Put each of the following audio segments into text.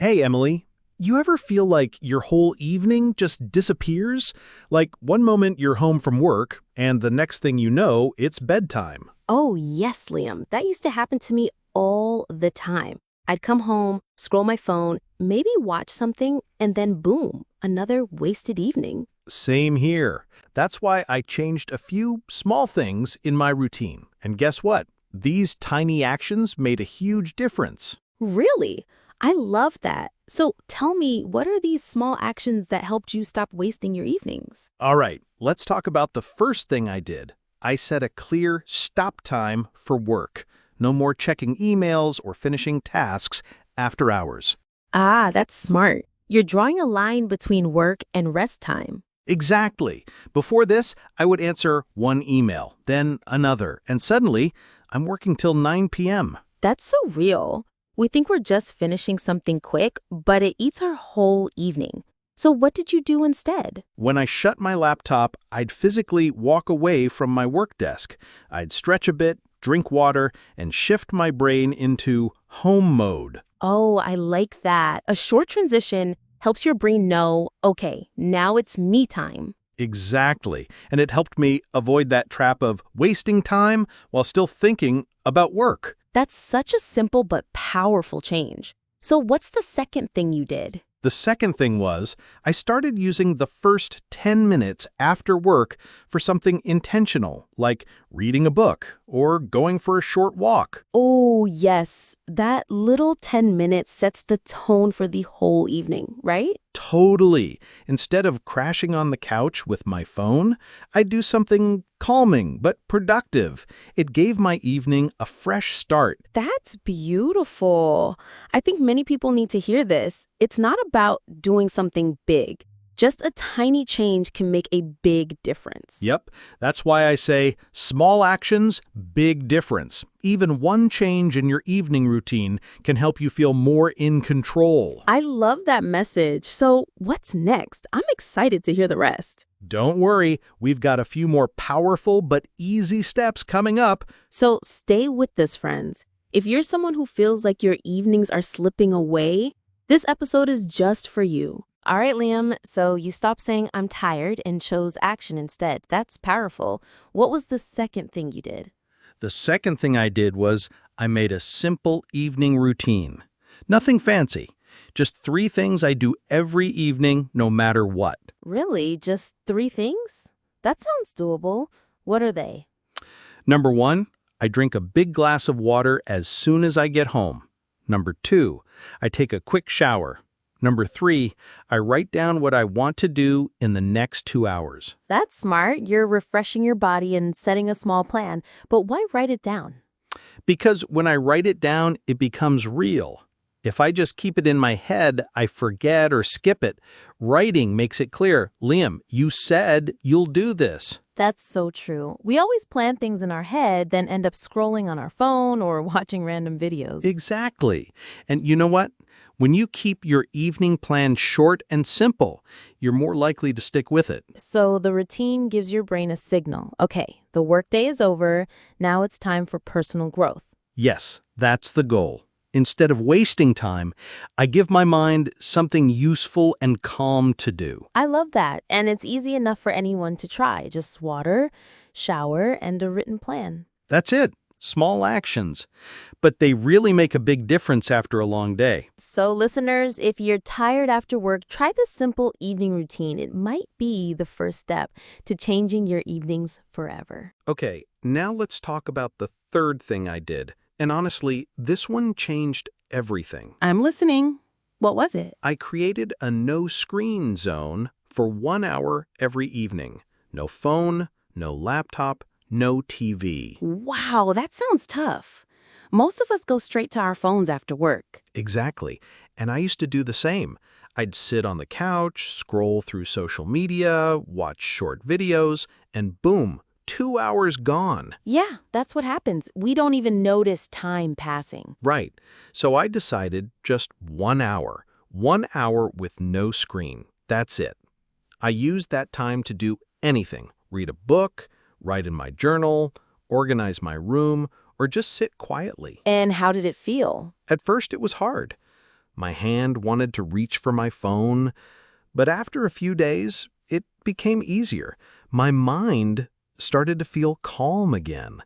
Hey, Emily. You ever feel like your whole evening just disappears? Like one moment you're home from work, and the next thing you know, it's bedtime. Oh, yes, Liam. That used to happen to me all the time. I'd come home, scroll my phone, maybe watch something, and then boom, another wasted evening. Same here. That's why I changed a few small things in my routine. And guess what? These tiny actions made a huge difference. Really? I love that. So tell me, what are these small actions that helped you stop wasting your evenings? All right, let's talk about the first thing I did. I set a clear stop time for work. No more checking emails or finishing tasks after hours. Ah, that's smart. You're drawing a line between work and rest time. Exactly. Before this, I would answer one email, then another, and suddenly, I'm working till 9 p.m. That's so real. We think we're just finishing something quick, but it eats our whole evening. So what did you do instead? When I shut my laptop, I'd physically walk away from my work desk. I'd stretch a bit, drink water, and shift my brain into home mode. Oh, I like that. A short transition helps your brain know, okay, now it's me time. Exactly. And it helped me avoid that trap of wasting time while still thinking about work. That's such a simple but powerful change. So what's the second thing you did? The second thing was, I started using the first 10 minutes after work for something intentional, like reading a book or going for a short walk. Oh, yes. That little 10 minutes sets the tone for the whole evening, right? Totally. Instead of crashing on the couch with my phone, I'd do something calming but productive. It gave my evening a fresh start. That's beautiful. I think many people need to hear this. It's not about doing something big. Just a tiny change can make a big difference. Yep, that's why I say small actions, big difference. Even one change in your evening routine can help you feel more in control. I love that message. So what's next? I'm excited to hear the rest. Don't worry, we've got a few more powerful but easy steps coming up. So stay with this, friends. If you're someone who feels like your evenings are slipping away, this episode is just for you. All right, Liam, so you stopped saying I'm tired and chose action instead. That's powerful. What was the second thing you did? The second thing I did was I made a simple evening routine. Nothing fancy, just 3 things I do every evening no matter what. Really? Just 3 things? That sounds doable. What are they? Number 1, I drink a big glass of water as soon as I get home. Number 2, I take a quick shower. Number 3, I write down what I want to do in the next 2 hours. That's smart. You're refreshing your body and setting a small plan. But why write it down? Because when I write it down, it becomes real. If I just keep it in my head, I forget or skip it. Writing makes it clear. Liam, you said you'll do this. That's so true. We always plan things in our head, then end up scrolling on our phone or watching random videos. Exactly. And you know what? When you keep your evening plan short and simple, you're more likely to stick with it. So the routine gives your brain a signal. Okay, the workday is over. Now it's time for personal growth. Yes, that's the goal. Instead of wasting time, I give my mind something useful and calm to do. I love that. And it's easy enough for anyone to try. Just water, shower, and a written plan. That's it. Small actions. But they really make a big difference after a long day. So listeners, if you're tired after work, try this simple evening routine. It might be the first step to changing your evenings forever. Okay, now let's talk about the third thing I did. And honestly, this one changed everything. I'm listening. What was it? I created a no-screen zone for 1 hour every evening. No phone, no laptop, no TV. Wow, that sounds tough. Most of us go straight to our phones after work. Exactly. And I used to do the same. I'd sit on the couch, scroll through social media, watch short videos, and boom, 2 hours gone. Yeah, that's what happens. We don't even notice time passing. Right. So I decided just 1 hour. 1 hour with no screen. That's it. I used that time to do anything. Read a book, write in my journal, organize my room, or just sit quietly. And how did it feel? At first, it was hard. My hand wanted to reach for my phone. But after a few days, it became easier. My mind started to feel calm again.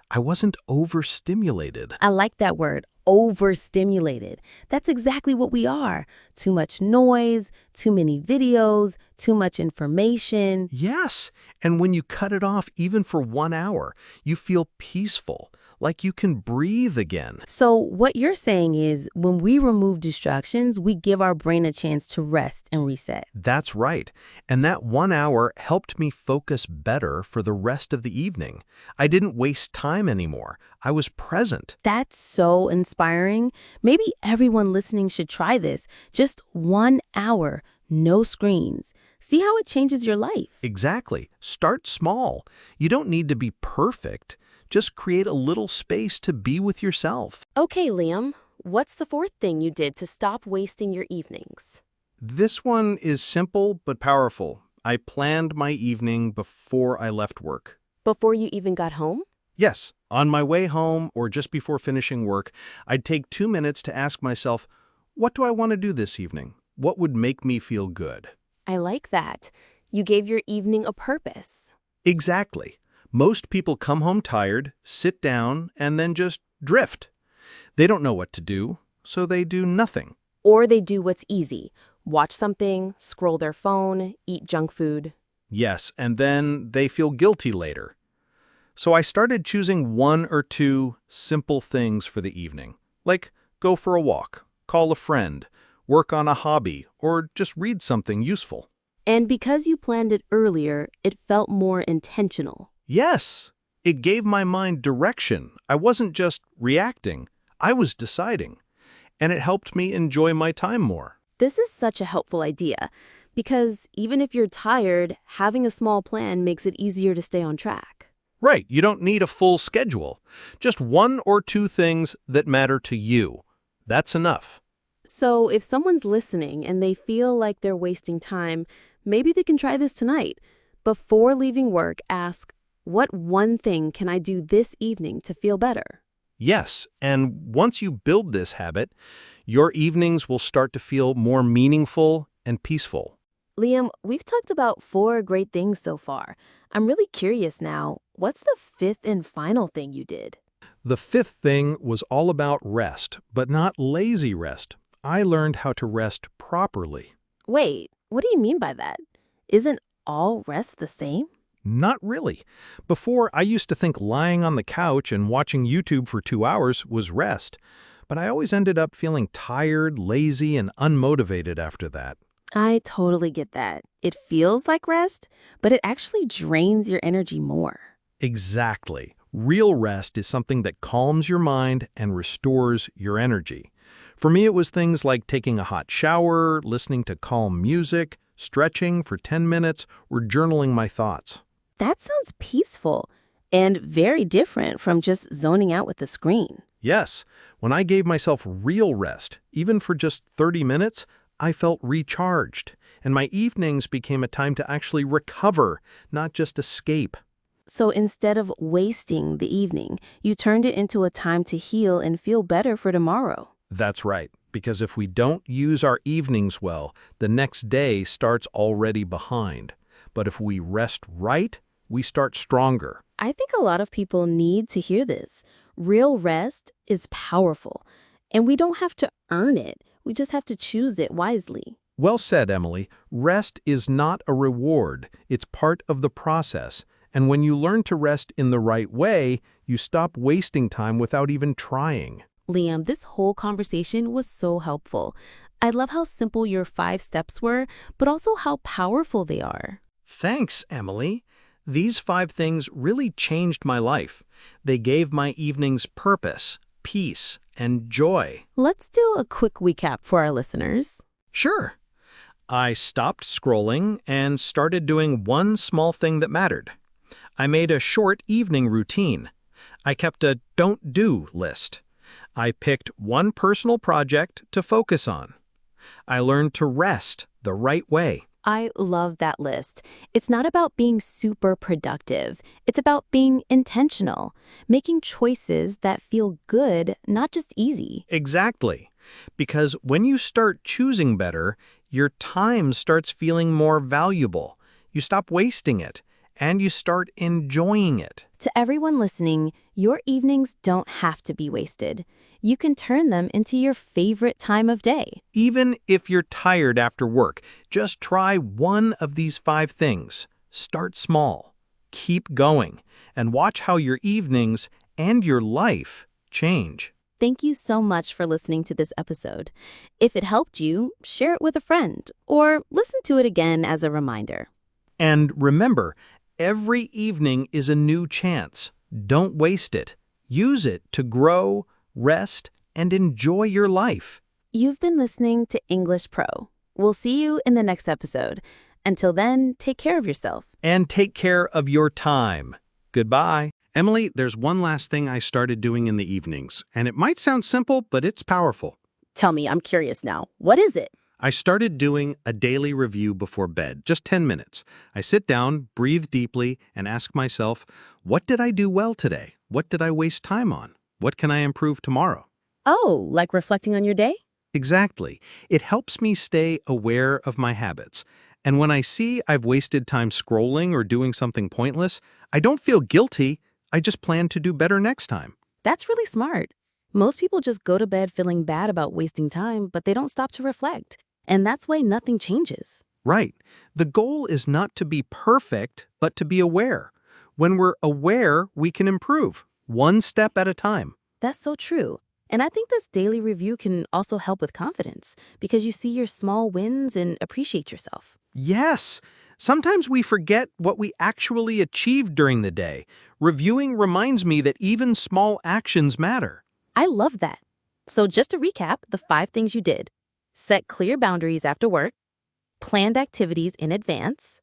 I wasn't overstimulated. I like that word, overstimulated. That's exactly what we are. Too much noise, too many videos, too much information. Yes, and when you cut it off even for 1 hour, you feel peaceful, like you can breathe again. So what you're saying is when we remove distractions, we give our brain a chance to rest and reset. That's right, and that 1 hour helped me focus better for the rest of the evening. I didn't waste time anymore. I was present. That's so inspiring. Maybe everyone listening should try this. Just 1 hour, no screens. See how it changes your life. Exactly. Start small. You don't need to be perfect. Just create a little space to be with yourself. Okay, Liam, what's the fourth thing you did to stop wasting your evenings? This one is simple but powerful. I planned my evening before I left work. Before you even got home? Yes, on my way home or just before finishing work, I'd take 2 minutes to ask myself, what do I want to do this evening? What would make me feel good? I like that. You gave your evening a purpose. Exactly. Most people come home tired, sit down, and then just drift. They don't know what to do, so they do nothing. Or they do what's easy. Watch something, scroll their phone, eat junk food. Yes, and then they feel guilty later. So I started choosing 1 or 2 simple things for the evening, like go for a walk, call a friend, work on a hobby, or just read something useful. And because you planned it earlier, it felt more intentional. Yes, it gave my mind direction. I wasn't just reacting, I was deciding. And it helped me enjoy my time more. This is such a helpful idea because even if you're tired, having a small plan makes it easier to stay on track. Right, you don't need a full schedule. Just 1 or 2 things that matter to you. That's enough. So if someone's listening and they feel like they're wasting time, maybe they can try this tonight. Before leaving work, ask, what one thing can I do this evening to feel better? Yes, and once you build this habit, your evenings will start to feel more meaningful and peaceful. Liam, we've talked about 4 great things so far. I'm really curious now. What's the 5th and final thing you did? The 5th thing was all about rest, but not lazy rest. I learned how to rest properly. Wait, what do you mean by that? Isn't all rest the same? Not really. Before, I used to think lying on the couch and watching YouTube for 2 hours was rest, but I always ended up feeling tired, lazy, and unmotivated after that. I totally get that. It feels like rest, but it actually drains your energy more. Exactly. Real rest is something that calms your mind and restores your energy. For me, it was things like taking a hot shower, listening to calm music, stretching for 10 minutes, or journaling my thoughts. That sounds peaceful and very different from just zoning out with the screen. Yes, when I gave myself real rest, even for just 30 minutes, I felt recharged, and my evenings became a time to actually recover, not just escape. So instead of wasting the evening, you turned it into a time to heal and feel better for tomorrow. That's right, because if we don't use our evenings well, the next day starts already behind. But if we rest right, we start stronger. I think a lot of people need to hear this. Real rest is powerful, and we don't have to earn it. We just have to choose it wisely. Well said, Emily. Rest is not a reward. It's part of the process. And when you learn to rest in the right way, you stop wasting time without even trying. Liam, this whole conversation was so helpful. I love how simple your 5 steps were, but also how powerful they are. Thanks, Emily. These 5 things really changed my life. They gave my evenings purpose, peace, and joy. Let's do a quick recap for our listeners. Sure. I stopped scrolling and started doing one small thing that mattered. I made a short evening routine. I kept a don't do list. I picked one personal project to focus on. I learned to rest the right way. I love that list. It's not about being super productive. It's about being intentional, making choices that feel good, not just easy. Exactly. Because when you start choosing better, your time starts feeling more valuable. You stop wasting it, and you start enjoying it. To everyone listening, your evenings don't have to be wasted. You can turn them into your favorite time of day. Even if you're tired after work, just try one of these 5 things. Start small, keep going, and watch how your evenings and your life change. Thank you so much for listening to this episode. If it helped you, share it with a friend or listen to it again as a reminder. And remember, every evening is a new chance. Don't waste it. Use it to grow, rest, and enjoy your life. You've been listening to English Pro. We'll see you in the next episode. Until then, take care of yourself. And take care of your time. Goodbye. Emily, there's one last thing I started doing in the evenings, and it might sound simple, but it's powerful. Tell me, I'm curious now. What is it? I started doing a daily review before bed, just 10 minutes. I sit down, breathe deeply, and ask myself, what did I do well today? What did I waste time on? What can I improve tomorrow? Oh, like reflecting on your day? Exactly. It helps me stay aware of my habits. And when I see I've wasted time scrolling or doing something pointless, I don't feel guilty. I just plan to do better next time. That's really smart. Most people just go to bed feeling bad about wasting time, but they don't stop to reflect. And that's why nothing changes. Right. The goal is not to be perfect, but to be aware. When we're aware, we can improve, one step at a time. That's so true. And I think this daily review can also help with confidence because you see your small wins and appreciate yourself. Yes. Sometimes we forget what we actually achieved during the day. Reviewing reminds me that even small actions matter. I love that. So just to recap, the 5 things you did. Set clear boundaries after work, planned activities in advance,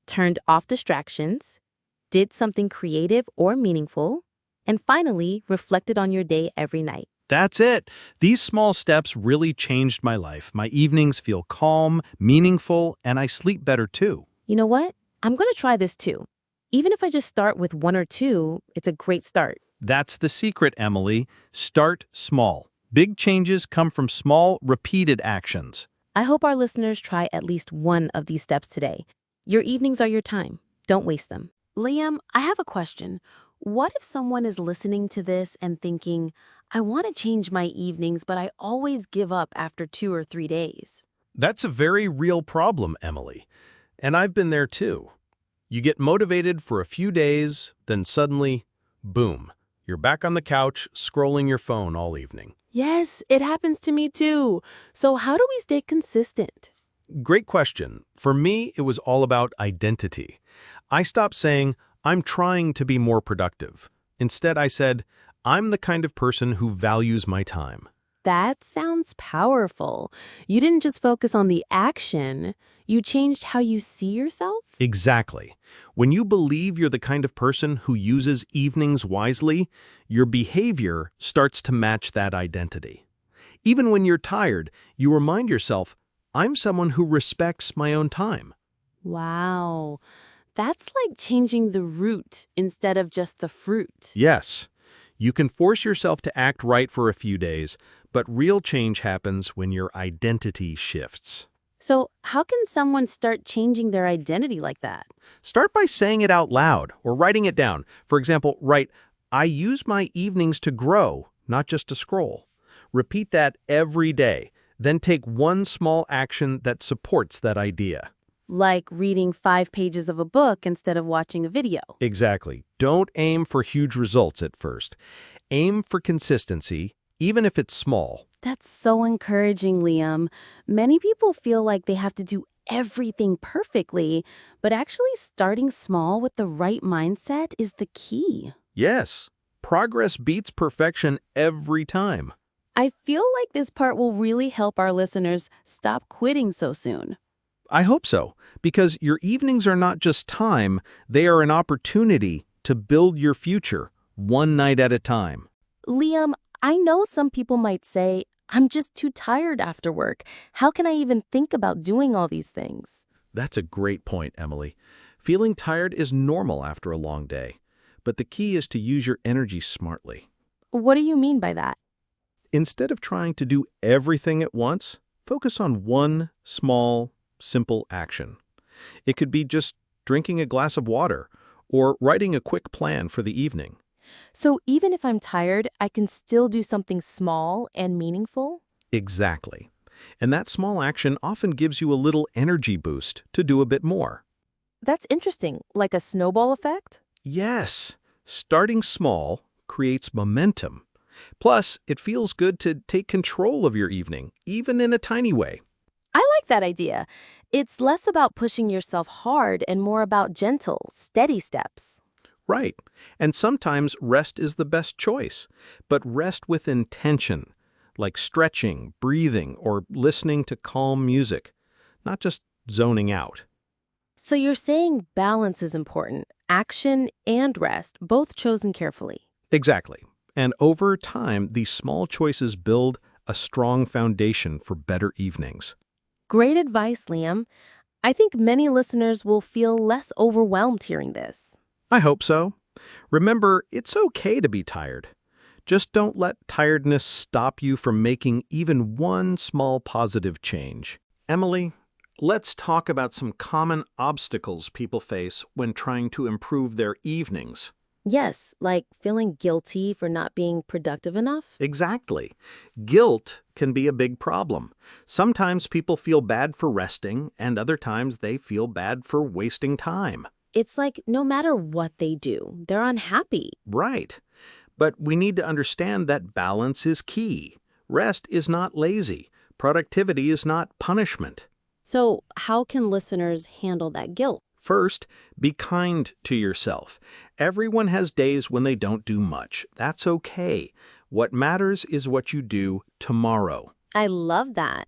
turned off distractions, did something creative or meaningful, and finally, reflected on your day every night. That's it. These small steps really changed my life. My evenings feel calm, meaningful, and I sleep better too. You know what? I'm going to try this too. Even if I just start with 1 or 2, it's a great start. That's the secret, Emily. Start small. Big changes come from small, repeated actions. I hope our listeners try at least one of these steps today. Your evenings are your time. Don't waste them. Liam, I have a question. What if someone is listening to this and thinking, I want to change my evenings, but I always give up after 2 or 3 days? That's a very real problem, Emily. And I've been there too. You get motivated for a few days, then suddenly, boom, you're back on the couch scrolling your phone all evening. Yes, it happens to me too. So how do we stay consistent? Great question. For me, it was all about identity. I stopped saying, I'm trying to be more productive. Instead, I said, I'm the kind of person who values my time. That sounds powerful. You didn't just focus on the action, you changed how you see yourself? Exactly. When you believe you're the kind of person who uses evenings wisely, your behavior starts to match that identity. Even when you're tired, you remind yourself, I'm someone who respects my own time. Wow. That's like changing the root instead of just the fruit. Yes, you can force yourself to act right for a few days, but real change happens when your identity shifts. So how can someone start changing their identity like that? Start by saying it out loud or writing it down. For example, write, I use my evenings to grow, not just to scroll. Repeat that every day. Then take one small action that supports that idea. Like reading 5 pages of a book instead of watching a video. Exactly. Don't aim for huge results at first. Aim for consistency, even if it's small. That's so encouraging, Liam. Many people feel like they have to do everything perfectly, but actually starting small with the right mindset is the key. Yes, progress beats perfection every time. I feel like this part will really help our listeners stop quitting so soon. I hope so, because your evenings are not just time, they are an opportunity to build your future, one night at a time. Liam, I know some people might say, I'm just too tired after work. How can I even think about doing all these things? That's a great point, Emily. Feeling tired is normal after a long day, but the key is to use your energy smartly. What do you mean by that? Instead of trying to do everything at once, focus on one small, simple action. It could be just drinking a glass of water or writing a quick plan for the evening. So even if I'm tired, I can still do something small and meaningful? Exactly. And that small action often gives you a little energy boost to do a bit more. That's interesting, like a snowball effect? Yes, starting small creates momentum. Plus, it feels good to take control of your evening, even in a tiny way. I like that idea. It's less about pushing yourself hard and more about gentle, steady steps. Right. And sometimes rest is the best choice, but rest with intention, like stretching, breathing, or listening to calm music, not just zoning out. So you're saying balance is important, action and rest, both chosen carefully. Exactly. And over time, these small choices build a strong foundation for better evenings. Great advice, Liam. I think many listeners will feel less overwhelmed hearing this. I hope so. Remember, it's okay to be tired. Just don't let tiredness stop you from making even one small positive change. Emily, let's talk about some common obstacles people face when trying to improve their evenings. Yes, like feeling guilty for not being productive enough. Exactly. Guilt can be a big problem. Sometimes people feel bad for resting, and other times they feel bad for wasting time. It's like no matter what they do, they're unhappy. Right. But we need to understand that balance is key. Rest is not lazy. Productivity is not punishment. So, how can listeners handle that guilt? First, be kind to yourself. Everyone has days when they don't do much. That's okay. What matters is what you do tomorrow. I love that.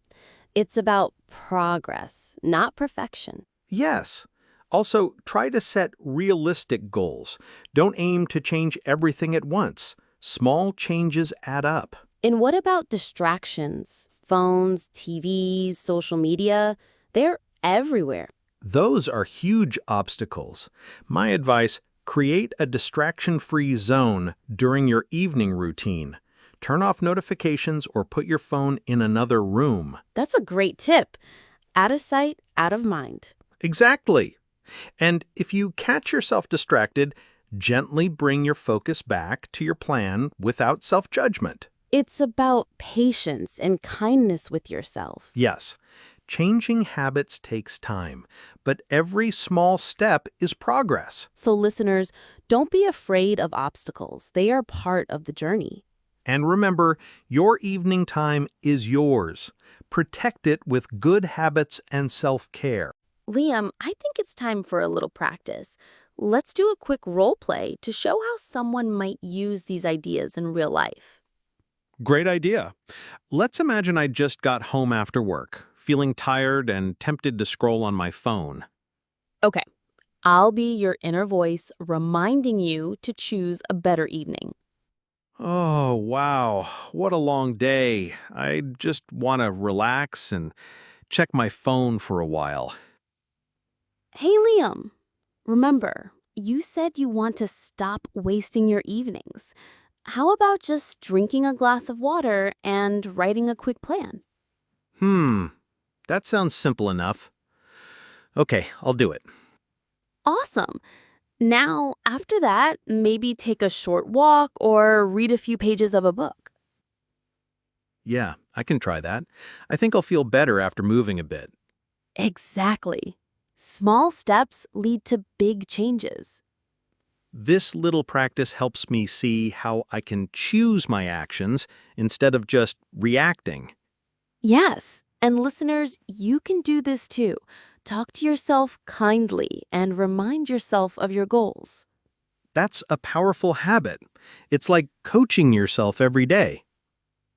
It's about progress, not perfection. Yes. Also, try to set realistic goals. Don't aim to change everything at once. Small changes add up. And what about distractions? Phones, TVs, social media, they're everywhere. Those are huge obstacles. My advice, create a distraction-free zone during your evening routine. Turn off notifications or put your phone in another room. That's a great tip. Out of sight, out of mind. Exactly. And if you catch yourself distracted, gently bring your focus back to your plan without self-judgment. It's about patience and kindness with yourself. Yes, changing habits takes time, but every small step is progress. So, listeners, don't be afraid of obstacles. They are part of the journey. And remember, your evening time is yours. Protect it with good habits and self-care. Liam, I think it's time for a little practice. Let's do a quick role play to show how someone might use these ideas in real life. Great idea. Let's imagine I just got home after work, feeling tired and tempted to scroll on my phone. Okay, I'll be your inner voice reminding you to choose a better evening. Oh, wow. What a long day. I just want to relax and check my phone for a while. Hey, Liam, remember, you said you want to stop wasting your evenings. How about just drinking a glass of water and writing a quick plan? That sounds simple enough. Okay, I'll do it. Awesome. Now, after that, maybe take a short walk or read a few pages of a book. Yeah, I can try that. I think I'll feel better after moving a bit. Exactly. Small steps lead to big changes. This little practice helps me see how I can choose my actions instead of just reacting. Yes, and listeners, you can do this too. Talk to yourself kindly and remind yourself of your goals. That's a powerful habit. It's like coaching yourself every day.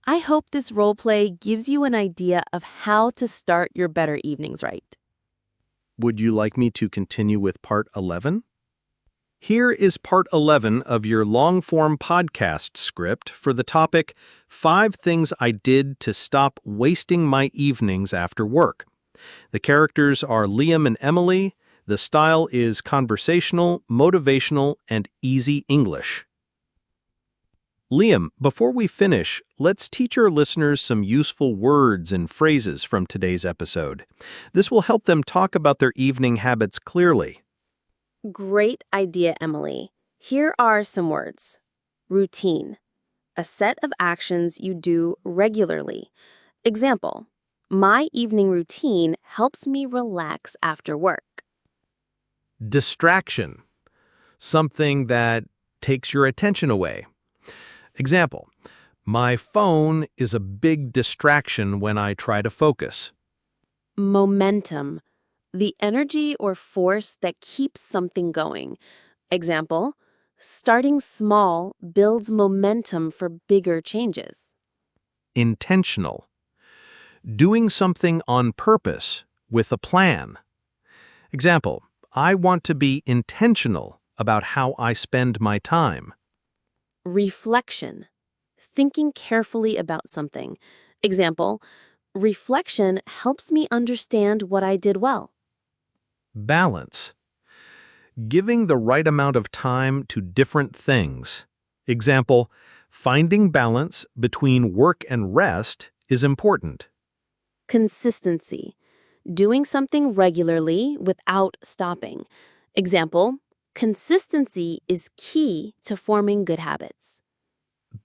I hope this role play gives you an idea of how to start your better evenings right. Would you like me to continue with part 11? Here is part 11 of your long-form podcast script for the topic, 5 Things I Did to Stop Wasting My Evenings After Work. The characters are Liam and Emily. The style is conversational, motivational, and easy English. Liam, before we finish, let's teach our listeners some useful words and phrases from today's episode. This will help them talk about their evening habits clearly. Great idea, Emily. Here are some words. Routine. A set of actions you do regularly. Example, my evening routine helps me relax after work. Distraction. Something that takes your attention away. Example, my phone is a big distraction when I try to focus. Momentum. The energy or force that keeps something going. Example, starting small builds momentum for bigger changes. Intentional. Doing something on purpose with a plan. Example, I want to be intentional about how I spend my time. Reflection. Thinking carefully about something. Example, reflection helps me understand what I did well. Balance. Giving the right amount of time to different things. Example, finding balance between work and rest is important. Consistency. Doing something regularly without stopping. Example, consistency is key to forming good habits.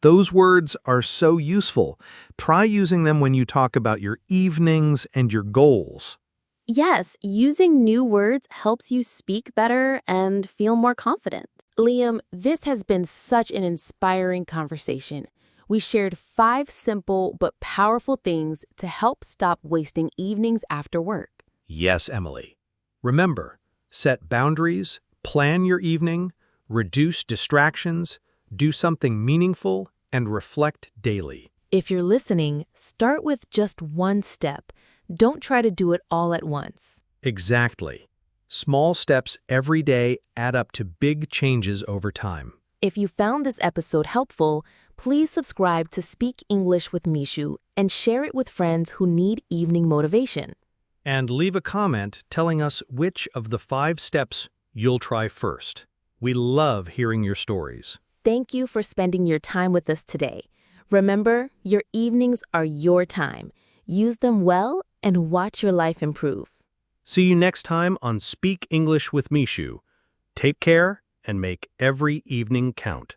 Those words are so useful. Try using them when you talk about your evenings and your goals. Yes, using new words helps you speak better and feel more confident. Liam, this has been such an inspiring conversation. We shared 5 simple but powerful things to help stop wasting evenings after work. Yes, Emily. Remember, set boundaries, plan your evening, reduce distractions, do something meaningful, and reflect daily. If you're listening, start with just one step. Don't try to do it all at once. Exactly. Small steps every day add up to big changes over time. If you found this episode helpful, please subscribe to Speak English with Mishu and share it with friends who need evening motivation. And leave a comment telling us which of the 5 steps you'll try first. We love hearing your stories. Thank you for spending your time with us today. Remember, your evenings are your time. Use them well and watch your life improve. See you next time on Speak English with Mishu. Take care and make every evening count.